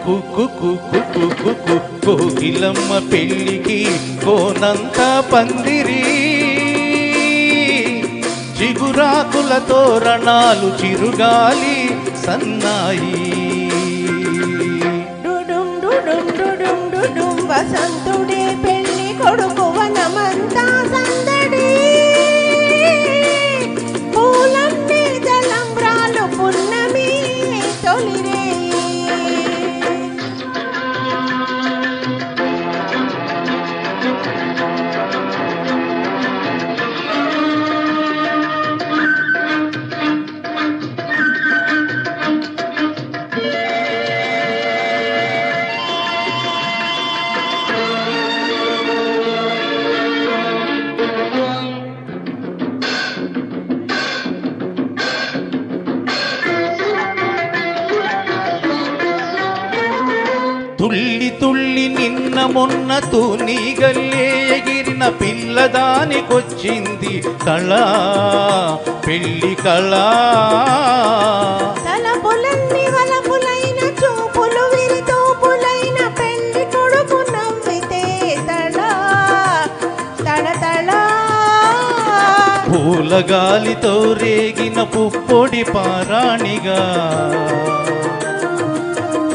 కుక్కు కుక్కు కుక్కు కోకిలమ్మ పెళ్ళికి కోనంత పందిరి చిగురాకుల తోరణాలు చిరుగాలి సన్నాయి డుడుం డుడుం డుడుం డుడుం వసంతుడే పెళ్ళి కొడుకు వనమంతా సందడి పూలన్నీ తలంబ్రాలు పున్నమి తొలిరే తుల్లి తుల్లి నిన్న మొన్న తూనీగల్లే ఎగిరిన పిల్లదానికొచ్చింది కళ పెళ్ళి కళ తలపులన్నీ వలపులైన చూపులు విరితోపులైన పెళ్ళి కొడుకు నవ్వితే తడ తడ తడ పూలగాలితో రేగిన పుప్పొడి పారాణిగా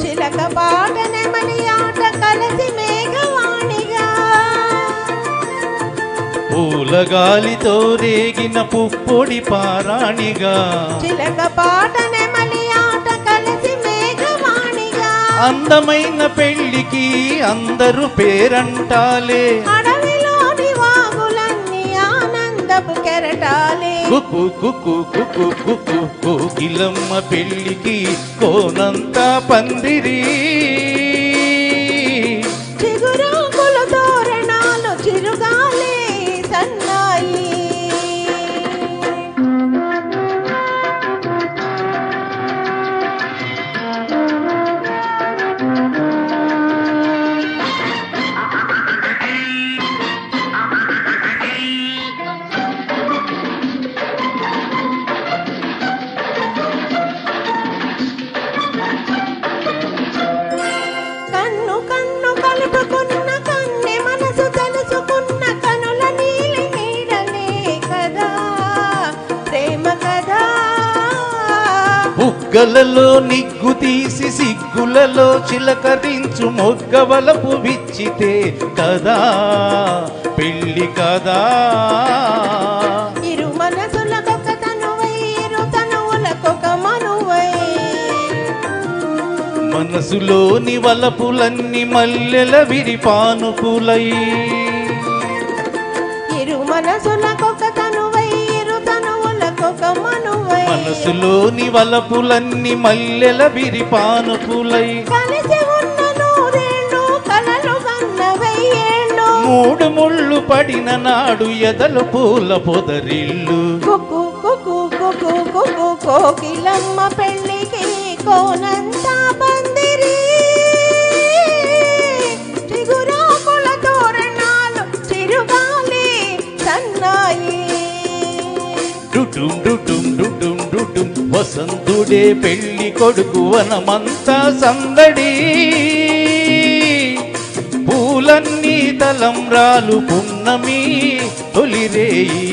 చిలక పాట నెమలి ఆట కలసి మేఘవాణిగా పూలగాలితో రేగిన పుప్పొడి పారాణిగా చిలక పాట నెమలి ఆట కలసి మేఘవాణిగా అందమైన పెళ్ళికి అందరూ పేరంటాలే అడవిలోని వాగులన్నీ ఆనందపు కెరటాలే కుక్కు కుక్కు కుక్కు కుక్కు కోకిలమ్మ పెళ్ళికి కోనంత పందిరి చిగురాకుల తోరణాలు చిరుగాలి సన్నాయి కన్ను కన్ను కలుపుకున్న కన్నె మనసు తెలుసుకున్న కనుల నీలి నీడలే కదా ప్రేమ కదా బుగ్గలలో నిగ్గు తీసి సిగ్గులలో చిలకరించు మొగ్గవలపు విచ్చితే కదా పెళ్ళి కదా ఇరు మనసులకొక తనువై ఇరు తనువులకొక మనువై మనసులోని వలపులన్నీ మల్లెల విరిపానుకులై ఇరు మనసులకొక తనువై ఇరు తనువులకొక మనువై మనసులోని వలపులన్నీ మల్లెల విరిపానుకులై కలిసి ఉన్న నూరేళ్ళు కలలు కన్న వెయ్యేళ్ళు మూడు ముళ్ళు పడిన నాడు ఎదలు పూల పొదరిల్లు కుక్కు కుక్కు కుక్కు కుక్కు కోకిలమ్మ పెళ్ళికి కోనంతా పందిరి చిగురాకుల తోరణాలు చిరుగాలి సన్నాయి డుడుం డుడుం డుడుం డుడుం వసంతుడే పెళ్ళి కొడుకు వనమంతా సందడి పూలన్నీ తలంబ్రాలు పున్నమి తొలిరేయి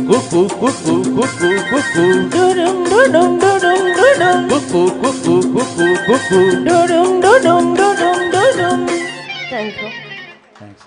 కుక్కు కుక్కు కుక్కు కుక్కు డుడుం డుడుం డుడుం డుడుం కుక్కు కుక్కు కుక్కు కుక్కు డుడుం డుడుం డుడుం డుడుం థ్యాంక్ యూ థ్యాంక్స్